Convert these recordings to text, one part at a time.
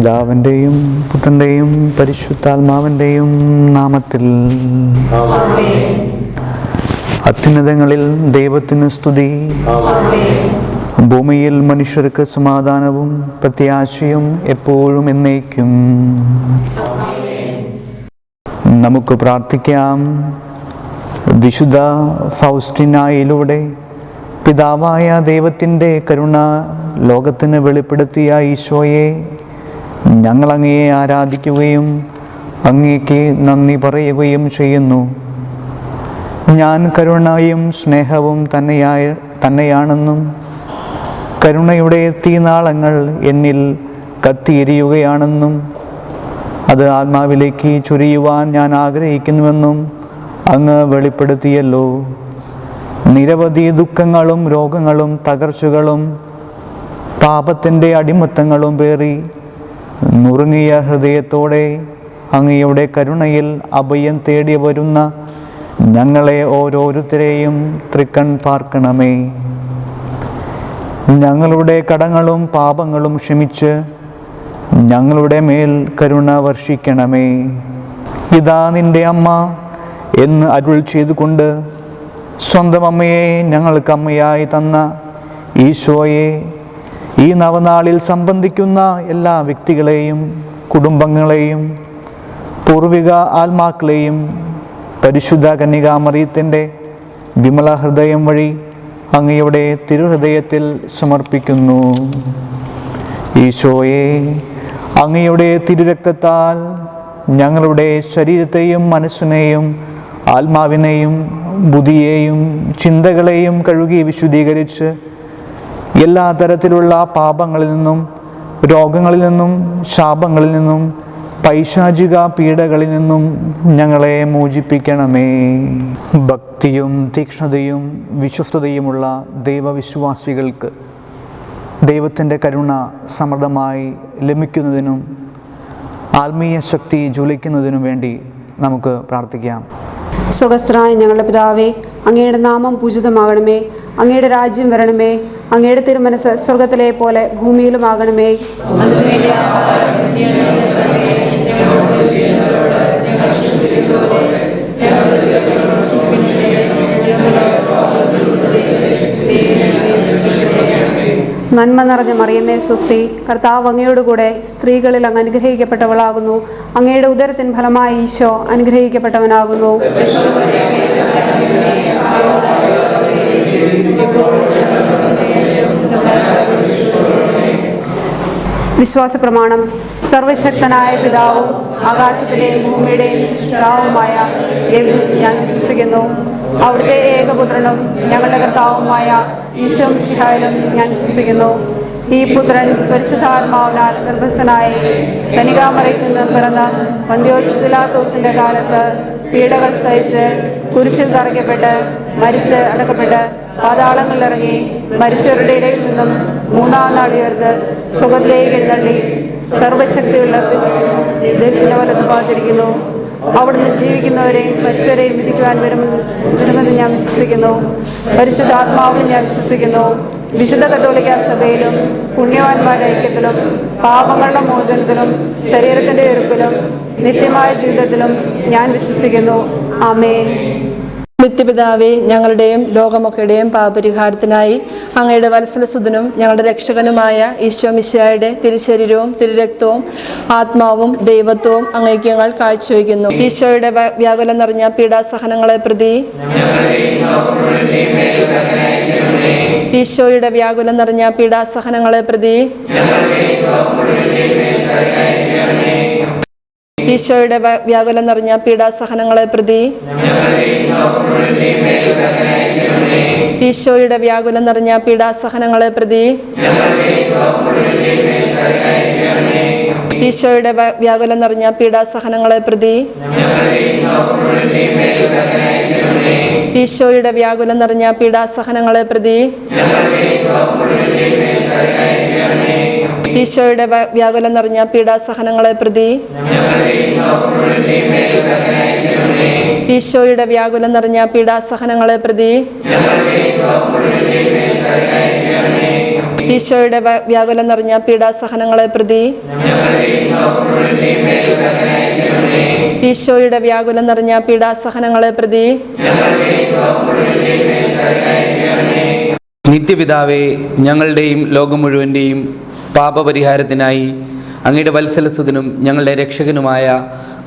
പിതാവിൻ്റെയും പുത്രൻ്റെയും പരിശുദ്ധാത്മാവിൻ്റെയും നാമത്തിൽ അത്യുന്നതങ്ങളിൽ ദൈവത്തിന് സ്തുതി. ഭൂമിയിൽ മനുഷ്യർക്ക് സമാധാനവും പ്രത്യാശയും എപ്പോഴും എന്നേക്കും. നമുക്ക് പ്രാർത്ഥിക്കാം. വിശുദ്ധ ഫൗസ്റ്റിനായിലൂടെ പിതാവായ ദൈവത്തിൻ്റെ കരുണ ലോകത്തിന് വെളിപ്പെടുത്തിയ ഈശോയെ, ഞങ്ങൾ അങ്ങയെ ആരാധിക്കുകയും അങ്ങേക്ക് നന്ദി പറയുകയും ചെയ്യുന്നു. ഞാൻ കരുണയും സ്നേഹവും തന്നെയാണെന്നും കരുണയുടെ തീനാളങ്ങൾ എന്നിൽ കത്തിയെരിയുകയാണെന്നും അത് ആത്മാവിലേക്ക് ചൊരിയുവാൻ ഞാൻ ആഗ്രഹിക്കുന്നുവെന്നും അങ്ങ് വെളിപ്പെടുത്തിയല്ലോ. നിരവധി ദുഃഖങ്ങളും രോഗങ്ങളും തകർച്ചകളും പാപത്തിൻ്റെ അടിമത്തങ്ങളും പേറി നുറുങ്ങിയ ഹൃദയത്തോടെ അങ്ങയുടെ കരുണയിൽ അഭയം തേടി വരുന്ന ഞങ്ങളെ ഓരോരുത്തരെയും തൃക്കൺ പാർക്കണമേ. ഞങ്ങളുടെ കടങ്ങളും പാപങ്ങളും ക്ഷമിച്ച് ഞങ്ങളുടെ മേൽ കരുണ വർഷിക്കണമേ. ഇതാ നിന്റെ അമ്മ എന്ന് അരുൾ ചെയ്തുകൊണ്ട് സ്വന്തം അമ്മയെ ഞങ്ങൾക്ക് അമ്മയായി തന്ന ഈശോയെ, ഈ നവനാളിൽ സംബന്ധിക്കുന്ന എല്ലാ വ്യക്തികളെയും കുടുംബങ്ങളെയും പൂർവിക ആത്മാക്കളെയും പരിശുദ്ധ കന്യകാമറിയത്തിൻ്റെ വിമല ഹൃദയം വഴി അങ്ങയുടെ തിരുഹൃദയത്തിൽ സമർപ്പിക്കുന്നു. ഈശോയെ, അങ്ങയുടെ തിരുരക്തത്താൽ ഞങ്ങളുടെ ശരീരത്തെയും മനസ്സിനെയും ആത്മാവിനെയും ബുദ്ധിയെയും ചിന്തകളെയും കഴുകി വിശുദ്ധീകരിച്ച് എല്ലാ തരത്തിലുള്ള പാപങ്ങളിൽ നിന്നും രോഗങ്ങളിൽ നിന്നും ശാപങ്ങളിൽ നിന്നും പൈശാചിക പീഡകളിൽ നിന്നും ഞങ്ങളെ മോചിപ്പിക്കണമേ. ഭക്തിയും തീക്ഷ്ണതയും വിശ്വസ്തതയുമുള്ള ദൈവവിശ്വാസികൾക്ക് ദൈവത്തിൻ്റെ കരുണ സമൃദ്ധമായി ലഭിക്കുന്നതിനും ആത്മീയ ശക്തി ജ്വലിക്കുന്നതിനും വേണ്ടി നമുക്ക് പ്രാർത്ഥിക്കാം. സ്വർഗസ്ഥനായ ഞങ്ങളുടെ പിതാവേ, അങ്ങയുടെ നാമം പൂജിതമാകണമേ. അങ്ങയുടെ രാജ്യം വരണമേ. അങ്ങയുടെ തിരുമനസ് സ്വർഗത്തിലെ പോലെ ഭൂമിയിലുമാകണമേ. നന്മ നിറഞ്ഞ മറിയമേ സ്വസ്തി, കർത്താവ് അങ്ങയോടുകൂടെ സ്ത്രീകളിൽ അങ്ങ് അനുഗ്രഹിക്കപ്പെട്ടവളാകുന്നു. അങ്ങയുടെ ഉദരത്തിൻ ഫലമായി ഈശോ അനുഗ്രഹിക്കപ്പെട്ടവനാകുന്നു. വിശ്വാസ പ്രമാണം. സർവശക്തനായ പിതാവും ആകാശത്തിലെയും ഭൂമിയുടെയും സൃഷ്ടാവുമായ ദൈവത്തിൽ ഞാൻ വിശ്വസിക്കുന്നു. അവിടുത്തെ ഏകപുത്രനും ഞങ്ങളുടെ കർത്താവുമായ ഈശോ മിശിഹായിലും ഞാൻ വിശ്വസിക്കുന്നു. ഈ പുത്രൻ പരിശുദ്ധാത്മാവിനാൽ ഗർഭസ്ഥനായി കന്യകാമറിയത്തിൽ നിന്ന് പിറന്ന് പന്തിയോസ് പിലാത്തോസിൻ്റെ കാലത്ത് പീഡകൾ സഹിച്ച് കുരിശിൽ തറയ്ക്കപ്പെട്ട് മരിച്ച് അടക്കപ്പെട്ട് പാതാളങ്ങളിലിറങ്ങി മരിച്ചവരുടെ ഇടയിൽ നിന്നും മൂന്നാം നാൾ ഉയർത്ത് സുഖത്തിലേക്ക് എഴുന്നള്ളി സർവശക്തിയുള്ള ദൈവത്തിൻ്റെ വലത്ത് ഭാഗത്തിരിക്കുന്നു. അവിടുന്ന് ജീവിക്കുന്നവരെയും മരിച്ചവരെയും വിധിക്കുവാൻ വരുമെന്ന് ഞാൻ വിശ്വസിക്കുന്നു. പരിശുദ്ധാത്മാവിലും ഞാൻ വിശ്വസിക്കുന്നു. വിശുദ്ധ കത്തോലിക്ക സഭയിലും പുണ്യവാന്മാരുടെ ഐക്യത്തിലും പാപങ്ങളുടെ മോചനത്തിലും ശരീരത്തിൻ്റെ ഉയർപ്പിലും നിത്യമായ ജീവിതത്തിലും ഞാൻ വിശ്വസിക്കുന്നു. ആമേൻ. നിത്യപിതാവേ, ഞങ്ങളുടെയും ലോകമൊക്കെയുടെയും പാപപരിഹാരത്തിനായി അങ്ങയുടെ വത്സലസുതനും ഞങ്ങളുടെ രക്ഷകനുമായ ഈശോ മിശിഹായുടെ തിരുശരീരവും തിരുരക്തവും ആത്മാവും ദൈവത്വവും അങ്ങേക്ക് ഞങ്ങൾ കാഴ്ചവെക്കുന്നു. ഈശോയുടെ വ്യാകുലം നിറഞ്ഞ പീഡാസഹനങ്ങളെ പ്രതി, ഈശോയുടെ വ്യാകുലം നിറഞ്ഞ പീഡാസഹനങ്ങളെ പ്രതി, ഈശോയുടെ വ്യാകുലം നിറഞ്ഞ പീഡാസഹനങ്ങളെ പ്രതി, ഈശോയുടെ വ്യാകുലം നിറഞ്ഞ പീഡാസഹനങ്ങളെ പ്രതി, ഈശോയുടെ വ്യാകുലം നിറഞ്ഞ പീഡാസഹനങ്ങളെ പ്രതി, ഈശോയുടെ വ്യാകുലം നിറഞ്ഞ പീഡാസഹനങ്ങളെ പ്രതി, ഈശോയുടെ വ്യാകുലം നിറഞ്ഞ പീഡാസഹനങ്ങളെ പ്രതി, ഈശോയുടെ വ്യാകുലം നിറഞ്ഞ പീഡാസഹനങ്ങളെ പ്രതി, ഈശോയുടെ വ്യാകുലം നിറഞ്ഞ പീഡാസഹനങ്ങളെ പ്രതി ഈശോയുടെ വ്യാകുലം നിറഞ്ഞ പീഡാസഹനങ്ങളെ പ്രതി നിത്യപിതാവേ, ഞങ്ങളുടെയും ലോകം മുഴുവൻ്റെയും പാപപരിഹാരത്തിനായി അങ്ങയുടെ വത്സലസുതനും ഞങ്ങളുടെ രക്ഷകനുമായ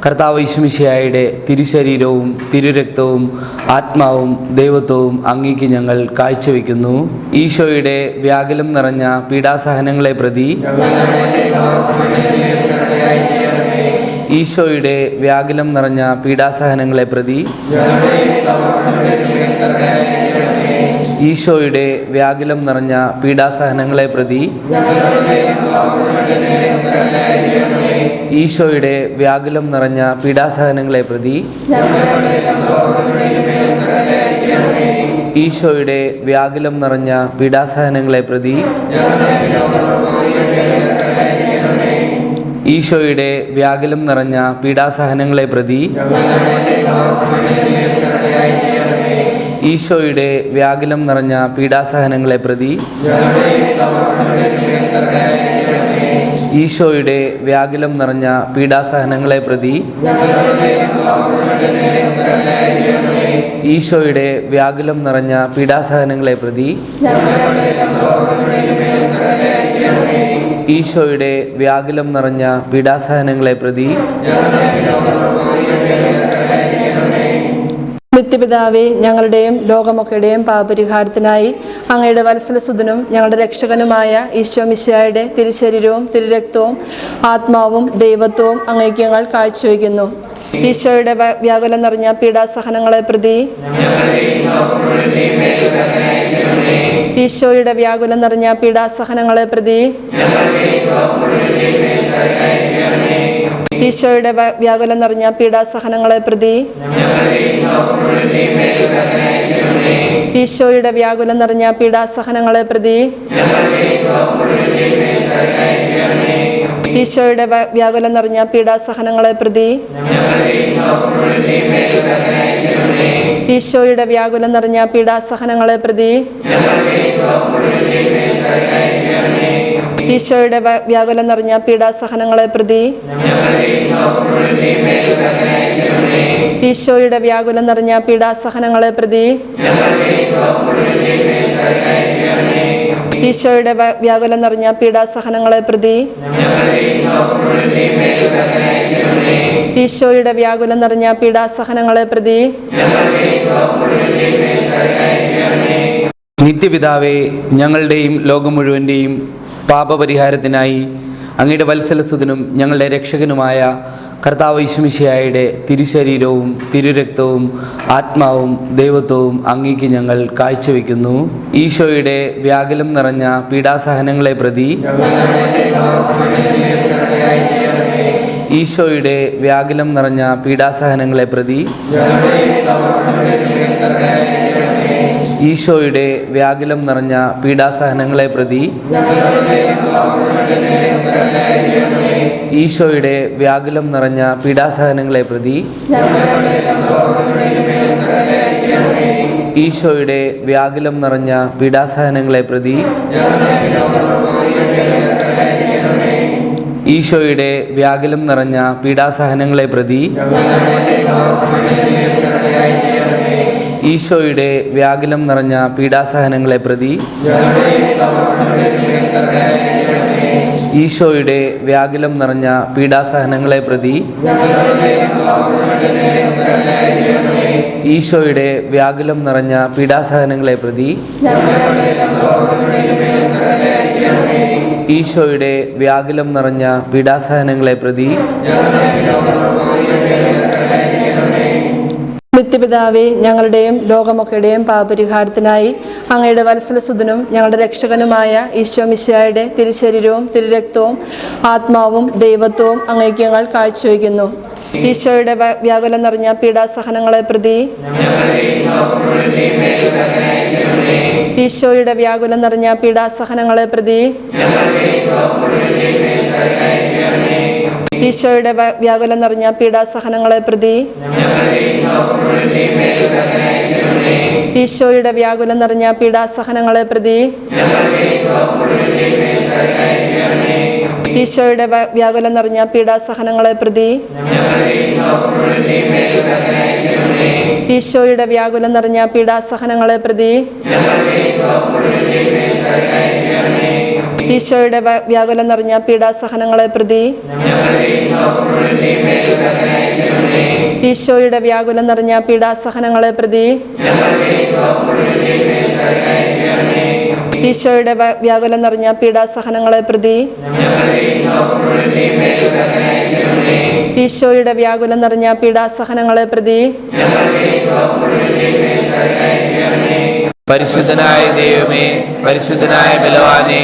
കർത്താവ് യേശുമിശിഹായുടെ തിരുശരീരവും തിരുരക്തവും ആത്മാവും ദൈവത്വവും അങ്ങേക്ക് ഞങ്ങൾ കാഴ്ചവെക്കുന്നു. ഈശോയുടെ വ്യാകുലം നിറഞ്ഞ പീഡാസഹനങ്ങളെ പ്രതി ഈശോയുടെ വ്യാകുലം നിറഞ്ഞ പീഡാസഹനങ്ങളെ പ്രതി ഈശോയുടെ വ്യാകുലം നിറഞ്ഞ പീഡാസഹനങ്ങളെ പ്രതി ഈശോയുടെ വ്യാകുലം നിറഞ്ഞ പീഡാസഹനങ്ങളെ പ്രതി ഈശോയുടെ വ്യാകുലം നിറഞ്ഞ പീഡാസഹനങ്ങളെ പ്രതി ഈശോയുടെ വ്യാകുലം നിറഞ്ഞ പീഡാസഹനങ്ങളെ പ്രതി ഈശോയുടെ വ്യാകുലം നിറഞ്ഞ പീഡാസഹനങ്ങളെ പ്രതി ഈശോയുടെ വ്യാകുലം നിറഞ്ഞ പീഡാസഹനങ്ങളെ പ്രതി ഈശോയുടെ വ്യാകുലം നിറഞ്ഞ പീഡാസഹനങ്ങളെ പ്രതി ഈശോയുടെ വ്യാകുലം നിറഞ്ഞ പീഡാസഹനങ്ങളെ പ്രതി നിത്യപിതാവേ, ഞങ്ങളുടെയും ലോകമൊക്കെയുടെയും പാപപരിഹാരത്തിനായി അങ്ങയുടെ വത്സലസുതനും ഞങ്ങളുടെ രക്ഷകനുമായ ഈശോമിശിഹായുടെ തിരുശരീരവും തിരുരക്തവും ആത്മാവും ദൈവത്വവും അങ്ങേക്ക് ഞങ്ങൾ കാഴ്ചവെക്കുന്നു. ഈശോയുടെ വ്യാകുലം നിറഞ്ഞ പീഡാസഹനങ്ങളെ പ്രതി ഈശോയുടെ വ്യാകുലം നിറഞ്ഞ പീഡാസഹനങ്ങളെ പ്രതി ഈശോയുടെ വ്യാകുലം നിറഞ്ഞ പീഡാസഹനങ്ങളെ പ്രതി ഈശോയുടെ വ്യാകുലം നിറഞ്ഞ പീഡാസഹനങ്ങളെ പ്രതി ഈശോയുടെ വ്യാകുലം നിറഞ്ഞ പീഡാസഹനങ്ങളെ പ്രതി ഈശോയുടെ വ്യാകുലം നിറഞ്ഞ പീഡാസഹനങ്ങളെ പ്രതി ഈശോയുടെ വ്യാകുലം നിറഞ്ഞ പീഡാസഹനങ്ങളെ പ്രതി ഈശോയുടെ വ്യാകുലം നിറഞ്ഞ പീഡാസഹനങ്ങളെ പ്രതി ഈശോയുടെ വ്യാകുലം നിറഞ്ഞ പീഡാസഹനങ്ങളെ പ്രതി ഈശോയുടെ വ്യാകുലം നിറഞ്ഞ പീഡാസഹനങ്ങളെ പ്രതി നിത്യപിതാവേ, ഞങ്ങളുടെയും ലോകം മുഴുവൻ്റെയും പാപപരിഹാരത്തിനായി അങ്ങയുടെ വത്സലസുതനും ഞങ്ങളുടെ രക്ഷകനുമായ കർത്താവ് യേശുമിശിഹായുടെ തിരുശരീരവും തിരുരക്തവും ആത്മാവും ദൈവത്വവും അങ്ങേക്ക് ഞങ്ങൾ കാഴ്ചവെക്കുന്നു. ഈശോയുടെ വ്യാകുലം നിറഞ്ഞ പീഡാസഹനങ്ങളെ പ്രതി ഈശോയുടെ വ്യാകുലം നിറഞ്ഞ പീഡാസഹനങ്ങളെ പ്രതി ഈശോയുടെ വ്യാകുലം നിറഞ്ഞ പീഡാസഹനങ്ങളെ പ്രതി ഈശോയുടെ വ്യാകുലം നിറഞ്ഞ പീഡാസഹനങ്ങളെ പ്രതി ഈശോയുടെ വ്യാകുലം നിറഞ്ഞ പീഡാസഹനങ്ങളെ പ്രതി ഈശോയുടെ വ്യാകുലം നിറഞ്ഞ പീഡാസഹനങ്ങളെ പ്രതി ഈശോയുടെ വ്യാകുലം നിറഞ്ഞ പീഡാസഹനങ്ങളെ പ്രതി ഈശോയുടെ വ്യാകുലം നിറഞ്ഞ പീഡാസഹനങ്ങളെ പ്രതി ഈശോയുടെ വ്യാകുലം നിറഞ്ഞ പീഡാസഹനങ്ങളെ പ്രതി ഈശോയുടെ വ്യാകുലം നിറഞ്ഞ പീഡാസഹനങ്ങളെ പ്രതി നിത്യപിതാവേ, ഞങ്ങളുടെയും ലോകമൊക്കെയുടെയും പാപപരിഹാരത്തിനായി അങ്ങയുടെ വത്സലസുതനും ഞങ്ങളുടെ രക്ഷകനുമായ ഈശോമിശിഹായുടെ തിരുശരീരവും തിരുരക്തവും ആത്മാവും ദൈവത്വവും അങ്ങേക്ക് ഞങ്ങൾ കാഴ്ചവെക്കുന്നു. ഈശോയുടെ വ്യാകുലം നിറഞ്ഞ പീഡാസഹനങ്ങളെ പ്രതി ഈശോയുടെ വ്യാകുലം നിറഞ്ഞ പീഡാസഹനങ്ങളെ പ്രതി ഈശോയുടെ വ്യാകുലം നിറഞ്ഞ പീഡാസഹനങ്ങളെ പ്രതി ഈശോയുടെ വ്യാകുലം നിറഞ്ഞ പീഡാസഹനങ്ങളെ പ്രതി ഈശോയുടെ വ്യാകുലം നിറഞ്ഞ പീഡാസഹനങ്ങളെ പ്രതി ഈശോയുടെ വ്യാകുലം നിറഞ്ഞ പീഡാസഹനങ്ങളെ പ്രതി ഈശോയുടെ വ്യാകുലം നിറഞ്ഞ പീഡാസഹനങ്ങളെ പ്രതി ഈശോയുടെ വ്യാകുലം നിറഞ്ഞ പീഡാസഹനങ്ങളെ പ്രതി ഈശോയുടെ വ്യാകുലം നിറഞ്ഞ പീഡാസഹനങ്ങളെ പ്രതി ഈശോയുടെ വ്യാകുലം നിറഞ്ഞ പീഡാസഹനങ്ങളെ പ്രതി പരിശുദ്ധനായ ദൈവമേ, പരിശുദ്ധനായ ബലവാനെ,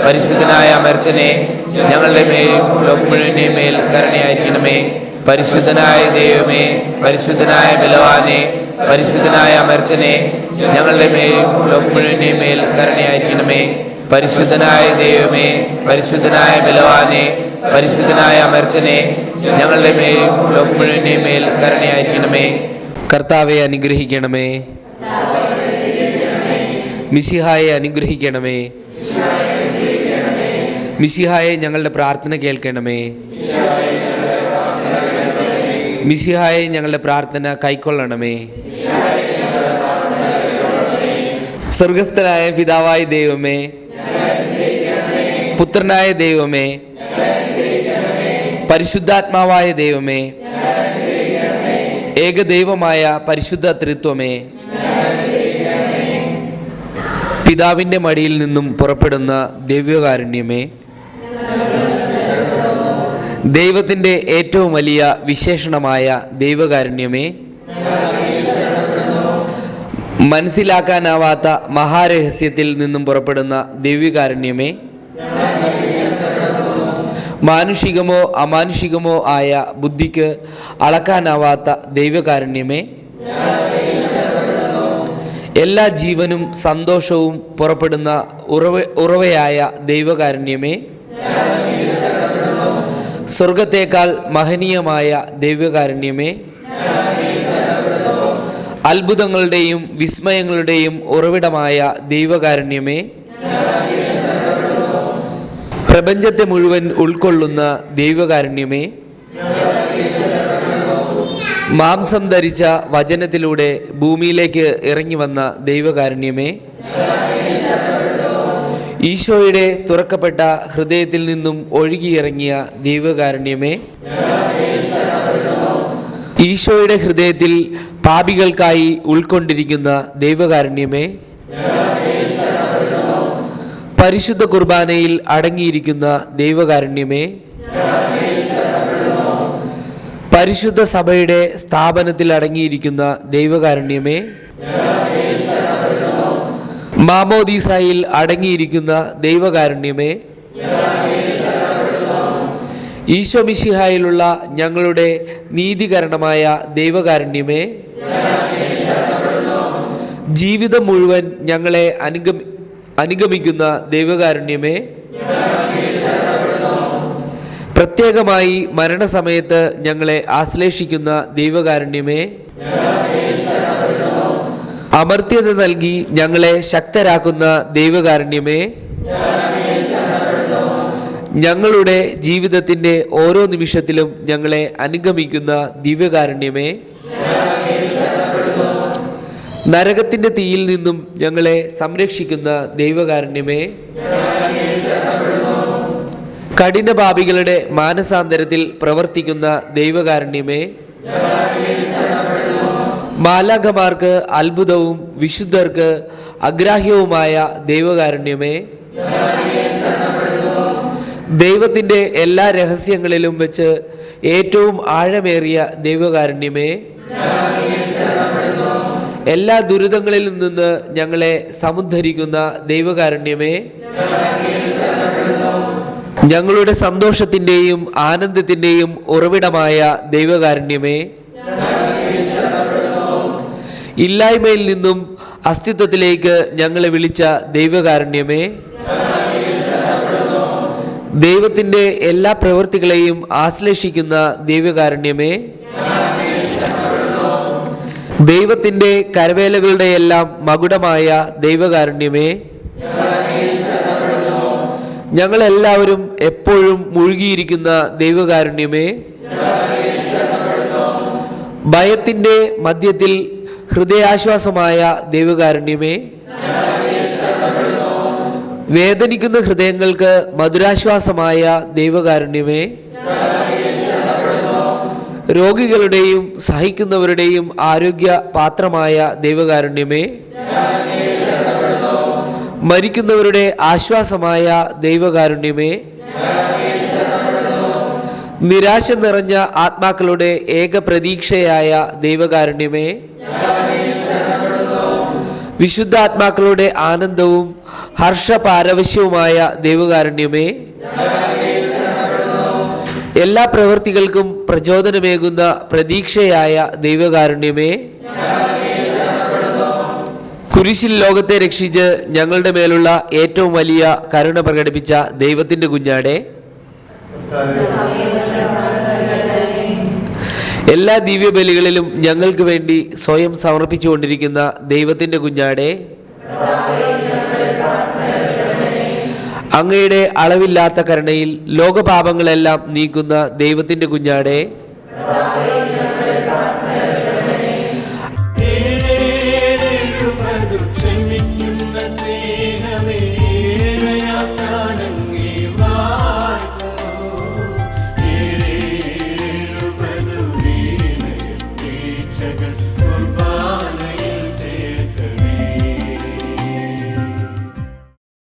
പരിശുദ്ധനായ അമർത്തനെ, ഞങ്ങളുടെ മേലും ലോകം മുഴുവന്റെയും മേൽ കരുണയായിരിക്കണമേ. പരിശുദ്ധനായ ദൈവമേ, പരിശുദ്ധനായ ബലവാനെ, പരിശുദ്ധനായ അമർത്തനെ, ഞങ്ങളുടെ മേലും ലോകം മുഴുവന്റെയും മേൽ കരുണയായിരിക്കണമേ. പരിശുദ്ധനായ ദൈവമേ, പരിശുദ്ധനായ ബലവാനെ, പരിശുദ്ധനായ അമർത്തനെ, ഞങ്ങളുടെ മേലും ലോകം മുഴുവന്റെയും മേൽ കരുണയായിരിക്കണമേ. കർത്താവെ അനുഗ്രഹിക്കണമേ. മിശിഹായെ അനുഗ്രഹിക്കണമേ. മിശിഹായെ ഞങ്ങളുടെ പ്രാർത്ഥന കേൾക്കണമേ. മിശിഹായെ ഞങ്ങളുടെ പ്രാർത്ഥന കൈക്കൊള്ളണമേ. സ്വർഗസ്ഥനായ പിതാവായ ദൈവമേ, പുത്രനായ ദൈവമേ, പരിശുദ്ധാത്മാവായ ദൈവമേ, ഏകദൈവമായ പരിശുദ്ധ ത്രിത്വമേ, പിതാവിൻ്റെ മടിയിൽ നിന്നും പുറപ്പെടുന്ന ദിവ്യകാരുണ്യമേ, ദൈവത്തിൻ്റെ ഏറ്റവും വലിയ വിശേഷണമായ ദൈവകാരുണ്യമേ, മനസ്സിലാക്കാനാവാത്ത മഹാരഹസ്യത്തിൽ നിന്നും പുറപ്പെടുന്ന ദിവ്യകാരുണ്യമേ, മാനുഷികമോ അമാനുഷികമോ ആയ ബുദ്ധിക്ക് അളക്കാനാവാത്ത ദൈവകാരുണ്യമേ, എല്ലാ ജീവനും സന്തോഷവും പുറപ്പെടുന്ന ഉറവയായ ദൈവകാരുണ്യമേ, സ്വർഗത്തേക്കാൾ മഹനീയമായ ദൈവകാരുണ്യമേ, അത്ഭുതങ്ങളുടെയും വിസ്മയങ്ങളുടെയും ഉറവിടമായ ദൈവകാരുണ്യമേ, പ്രപഞ്ചത്തെ മുഴുവൻ ഉൾക്കൊള്ളുന്ന ദൈവകാരുണ്യമേ, മാംസം ധരിച്ച വചനത്തിലൂടെ ഭൂമിയിലേക്ക് ഇറങ്ങി വന്ന ദൈവകാരുണ്യമേ, ഈശോയുടെ തുറക്കപ്പെട്ട ഹൃദയത്തിൽ നിന്നും ഒഴുകിയിറങ്ങിയ ദൈവകാരുണ്യമേ, ഈശോയുടെ ഹൃദയത്തിൽ പാപികൾക്കായി ഉൾക്കൊണ്ടിരിക്കുന്ന ദൈവകാരുണ്യമേ, പരിശുദ്ധ കുർബാനയിൽ അടങ്ങിയിരിക്കുന്ന ദൈവകാരുണ്യമേ, പരിശുദ്ധ സഭയുടെ സ്ഥാപനത്തിൽ അടങ്ങിയിരിക്കുന്ന ദൈവകാരുണ്യമേ, മാമോദീസായിൽ അടങ്ങിയിരിക്കുന്ന ദൈവകാരുണ്യമേ, ഈശോ മിശിഹായിലുള്ള ഞങ്ങളുടെ നീതീകരണമായ ദൈവകാരുണ്യമേ, ജീവിതം മുഴുവൻ ഞങ്ങളെ അനുഗമിക്കുന്ന ദൈവകാരുണ്യമേ, പ്രത്യേകമായി മരണസമയത്ത് ഞങ്ങളെ ആശ്ലേഷിക്കുന്ന ദൈവകാരുണ്യമേ, അമർത്യത നൽകി ഞങ്ങളെ ശക്തരാക്കുന്ന ദൈവകാരുണ്യമേ, ഞങ്ങളുടെ ജീവിതത്തിൻ്റെ ഓരോ നിമിഷത്തിലും ഞങ്ങളെ അനുഗമിക്കുന്ന ദിവ്യകാരുണ്യമേ, നരകത്തിൻ്റെ തീയിൽ നിന്നും ഞങ്ങളെ സംരക്ഷിക്കുന്ന ദൈവകാരുണ്യമേ, കഠിനപാപികളുടെ മാനസാന്തരത്തിൽ പ്രവർത്തിക്കുന്ന ദൈവകാരുണ്യമേ, മാലാഖമാർക്ക് അത്ഭുതവും വിശുദ്ധർക്ക് അഗ്രാഹ്യവുമായ ദൈവകാരുണ്യമേ, ദൈവത്തിൻ്റെ എല്ലാ രഹസ്യങ്ങളിലും വെച്ച് ഏറ്റവും ആഴമേറിയ ദൈവകാരുണ്യമേ, എല്ലാ ദുരിതങ്ങളിലും നിന്ന് ഞങ്ങളെ സമുദ്ധരിക്കുന്ന ദൈവകാരുണ്യമേ, ഞങ്ങളുടെ സന്തോഷത്തിൻ്റെയും ആനന്ദത്തിൻ്റെയും ഉറവിടമായ ദൈവകാരുണ്യമേ, ഇല്ലായ്മയിൽ നിന്നും അസ്തിത്വത്തിലേക്ക് ഞങ്ങളെ വിളിച്ച ദൈവകാരുണ്യമേ, ദൈവത്തിൻ്റെ എല്ലാ പ്രവൃത്തികളെയും ആശ്ലേഷിക്കുന്ന ദൈവകാരുണ്യമേ, ദൈവത്തിൻ്റെ കരവേലകളുടെ എല്ലാം മകുടമായ ദൈവകാരുണ്യമേ, ഞങ്ങളെല്ലാവരും എപ്പോഴും മുഴുകിയിരിക്കുന്ന ദൈവകാരുണ്യമേ, ഭയത്തിൻ്റെ മധ്യത്തിൽ ഹൃദയാശ്വാസമായ ദൈവകാരുണ്യമേ, വേദനിക്കുന്ന ഹൃദയങ്ങൾക്ക് മധുരാശ്വാസമായ ദൈവകാരുണ്യമേ, രോഗികളുടെയും സഹിക്കുന്നവരുടെയും ആരോഗ്യ പാത്രമായ ദൈവകാരുണ്യമേ, മരിക്കുന്നവരുടെ ആശ്വാസമായ ദൈവകാരുണ്യമേ, നിരാശ നിറഞ്ഞ ആത്മാക്കളുടെ ഏക പ്രതീക്ഷയായ ദൈവകാരുണ്യമേ, വിശുദ്ധാത്മാക്കളുടെ ആനന്ദവും ഹർഷപാരവശ്യവുമായ ദൈവകാരുണ്യമേ, എല്ലാ പ്രവൃത്തികൾക്കും പ്രചോദനമേകുന്ന പ്രതീക്ഷയായ ദൈവകാരുണ്യമേ, കുരിശിൽ ലോകത്തെ രക്ഷിച്ച് ഞങ്ങളുടെ മേലുള്ള ഏറ്റവും വലിയ കരുണ പ്രകടിപ്പിച്ച ദൈവത്തിൻ്റെ കുഞ്ഞാടെ, എല്ലാ ദിവ്യബലികളിലും ഞങ്ങൾക്ക് വേണ്ടി സ്വയം സമർപ്പിച്ചുകൊണ്ടിരിക്കുന്ന ദൈവത്തിൻ്റെ കുഞ്ഞാടെ, അങ്ങയുടെ അളവില്ലാത്ത കരുണയിൽ ലോകപാപങ്ങളെല്ലാം നീക്കുന്ന ദൈവത്തിൻ്റെ കുഞ്ഞാടെ,